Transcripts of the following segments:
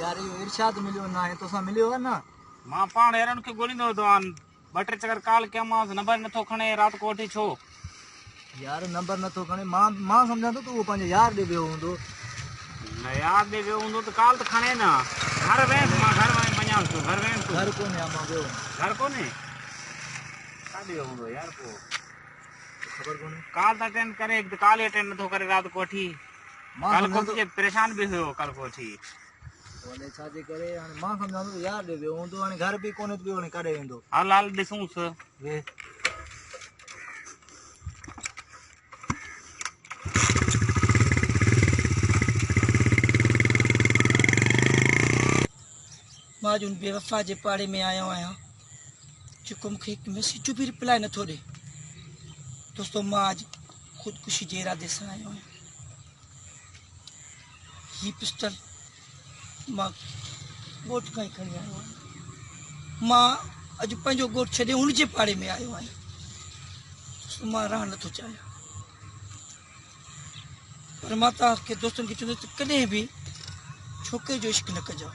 यार यो इरशाद मिलियो ना है तो सा मिलियो है ना मां पाण हेरन के गोली दो दोन बटर चकर काल के मां नंबर न तो खणे रात कोठी छो यार नंबर न तो खणे मां समझा तो वो पंजे यार दे बियो हुंदो न यार दे बियो हुंदो तो काल तो खणे ना घर वे मां घर में मन्या तो घर वे तो घर कोने मां बियो घर कोने का बियो हुंदो यार को खबर कोने काल ता अटेंड करे एक काल अटेंड न तो करे रात कोठी कल को तुझे परेशान भी हो कल कोठी बोले छाजे करे मां समझा तो यार दे बियो हुंदो हाने घर भी कोने बियो ने करे वेंदो हाल हाल दिसूस वे मां जो बेवफा जे पाड़े में आयो आहियां जेको मूंखे हिकु मैसेज जो बि रिप्लाई नथो ॾे दोस्तों मां अॼु ख़ुदकुशी जे इरादे सां आयो आहियां ही पिस्टल मां ॻोठ खां ई खणी आयो आहियां मां अॼु पंहिंजो ॻोठ छॾे हुन जे पाड़े में आयो आहियां दोस्तों मां रहणु नथो चाहियां पर मां तव्हांखे दोस्तनि खे चवंदुसि त कॾहिं बि छोकिरे जो इश्क न कजो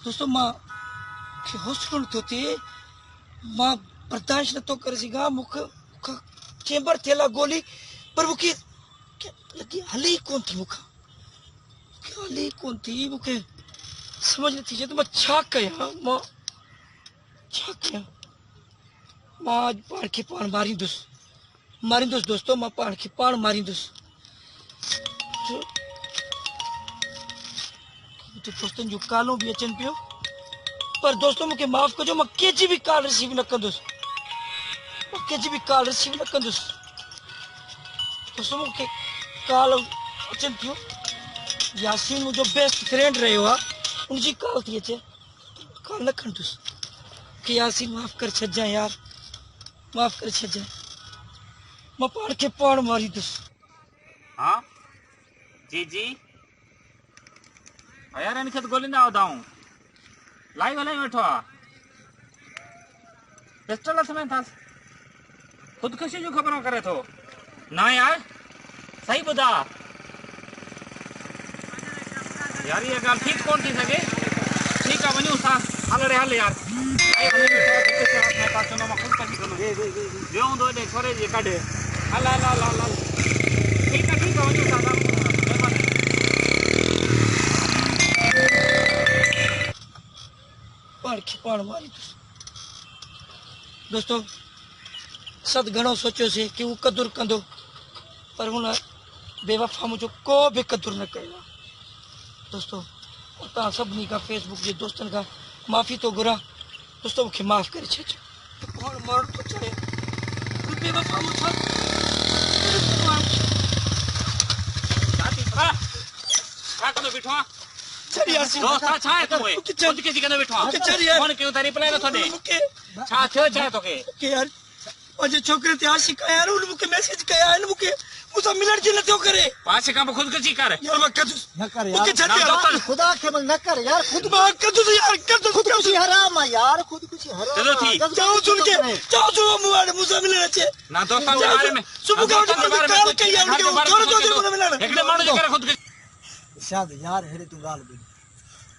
दोस्तों मां खे हौसलो नथो थिए मां बर्दाश्त नथो करे सघां मूंखे चेंबर थियल आहे गोली पर मूंखे लॻी हले ई कोन थी मूंखे हले ई कोन थी मूंखे सम्झ नथी अचे त मां छा कयां मां छा कयां मां अॼु पाण खे पाण मारींदुसि दोस्तों मां पाण खे पाण मारींदुसि दोस्तनि जूं कॉलूं बि अचनि पियो पर दोस्तों मूंखे माफ़ कजो मां कंहिंजी बि कॉल रिसीव न कंदुसि दोस्तों मूंखे कॉल अचनि पियो यासीन मुंहिंजो बेस्ट फ्रेंड रहियो आहे उनजी कॉल थी अचे कॉल न खणंदुसि मूंखे यासीन माफ़ करे छॾिजांइ यार माफ़ करे छॾिजांइ मां पाण खे पाण मारींदुसि हाँ जी जी यार इनके तो गोली ना होदाऊं लाइव वेठो आ पिस्टल समय था खुदकुशी जो खबरों करे थो ना यार सही बुधा यार ये गाल ठीक कौन थी सके ठीक है वनू सा हल रे हल यार जो दो दे छोरे जी काढे हल हल हल हल ठीक है वनू सा पाण खे पाण मारींदुसि दोस्तों सद घणो सोचियोसीं कि हू क़दुरु कंदो पर हुन बेवफ़ा मुंहिंजो को बि क़दुरु न कयो आहे दोस्तों तव्हां सभिनी खां फेसबुक जे दोस्तनि खां माफ़ी थो घुरां दोस्तों मूंखे माफ़ करे छॾिजो पाण मारणु थो चाहे बेवफ़ा मूंसां छा कंदो बीठो आहे छड़ी यासीन दोस्ता छा है तू खुद किसी कंदो बीठो आहे छड़ी यार फोन क्यों तारी रिप्लाई नथो ॾे छा थियो छा तोखे के यार मुंहिंजे छोकिरे ते आशिक़ आहियां उन मूंखे मैसेज कया आहिनि मूंखे मूंसां मिलण जी नथो करे पासे खां खुदकुशी कर यार मां कदुसि न कर मूंखे छॾ यार खुदा के न कर यार खुद मां कदुसि यार खुदकुशी हराम है यार खुदकुशी हराम चलो ठीक जाओ सुन के जाओ मूंसां मिलण अचे ना दोस्तन के बारे में सुबह का कॉल कई है उनके थोड़ो मिलण एकड़े माण्हू जे करे खुदकुशी शायद यार हेड़े तू गाल बि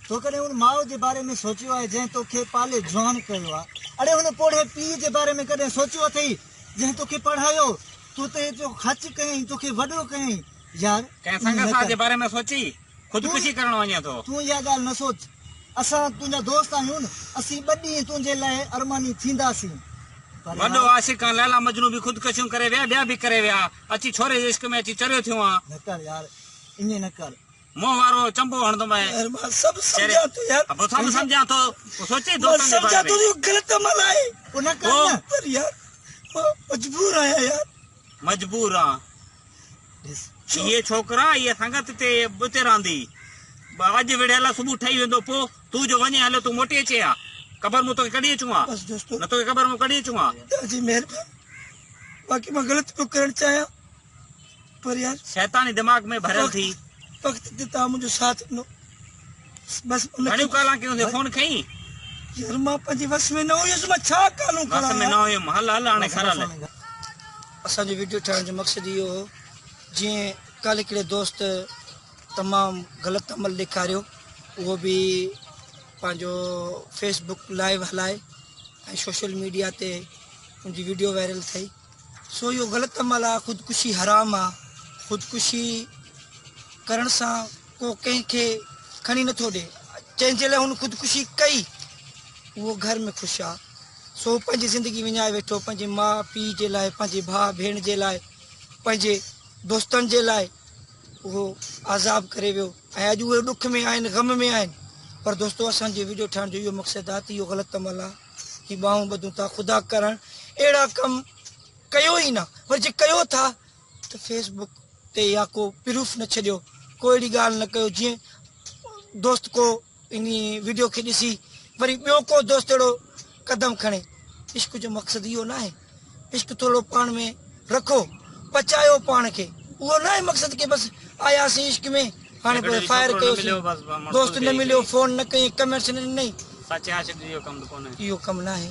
तो कॾहिं उन माउ जे बारे में सोचियो आहे जंहिं तोखे पाले जवान कयो आहे अड़े हुन पोड़े पीउ जे बारे में कॾहिं सोचियो अथई जंहिं तोखे पढ़ायो तूं ते जो ख़र्च कयईं तोखे वॾो कयईं यार कंहिं संग जे बारे में सोची खुदकुशी करण वञे थो तूं इहा ॻाल्हि न सोच असां तुंहिंजा दोस्त आहियूं न असीं ॿ ॾींहं तुंहिंजे लाइ अरमानी थींदासीं वॾो आशिक़ लैला मजनू भी खुदकुशियूं करे विया ॿिया बि करे विया अची छोरे जे इश्क में अची चरियो थियो आहे न कर यार ईअं न कर मोह वारो चंबो हणंदो मैं यार मां सब समझा तो यार अब सब समझा तो सोचे मां दोस्तन के समझा बारे तो में जो गलत अमल आहे वो न कर न पर यार मां मजबूर आया यार मजबूर ये छोकरा ये संगत ते बुते रांदी अज विड़ेला सुबह ठही वेंदो पो तू जो वने हलो तू मोटी अचे आ कबर मु तो कडी अचूं आ बस दोस्तों न तो कबर मु कडी अचूं आ जी मेहरबानी बाकी मैं गलत तो करण चाहया पर यार शैतानी दिमाग में भरल थी वक्त देता मुझे साथ नो बस घणी काला क्यों से फोन खई यार मां पंहिंजी वस में न हुयुसि मां छा कालूं बस में न हुयुमि हल हल हाणे खरल असांजो वीडियो ठाहिण जो मक़सदु इहो हो जीअं कल्ह हिकिड़े दोस्त तमामु ग़लति अमल ॾेखारियो, उहो बि पंहिंजो फेसबुक लाइव हलाए ऐं सोशल मीडिया ते उनजी वीडियो वायरल थी। सो इहो ग़लति अमल आहे, ख़ुदकुशी हराम आहे। ख़ुदकुशी करण सां को कंहिंखे खणी नथो ॾिए, जंहिंजे लाइ हुन ख़ुदकुशी कई उहो घर में ख़ुशि आहे। सो पंहिंजी ज़िंदगी विञाए वेठो, पंहिंजे माउ पीउ जे लाइ, पंहिंजे भाउ भेण जे लाइ, पंहिंजे दोस्तनि जे लाइ उहो आज़ाब करे वियो ऐं अॼु उहे ॾुख में आहिनि, ग़म में आहिनि। पर दोस्तो असांजे वीडियो ठाहिण जो इहो मक़सदु आहे त इहो ग़लति अमल आहे, ही ॿाहूं ॿधूं था ख़ुदा करणु, अहिड़ा कमु कयो ई न। पर जे कयो था त फेसबुक ते या को प्रूफ न छॾियो, को अहिड़ी ॻाल्हि न कयो जीअं दोस्त को इन वीडियो खे ॾिसी वरी ॿियो को दोस्त अहिड़ो क़दम खणे। इश्क जो मक़सदु इहो न आहे। इश्क थोरो पाण में रखो, बचायो पाण खे, उहो न आहे मक़सदु की बसि आयासीं इश्क में हाणे पोइ फायर कयोसीं, दोस्त न मिलियो, फोन न कई, कमेंट्स न ॾिनई, सच आशिक़ जो कमु कोन्हे, इहो कमु न आहे।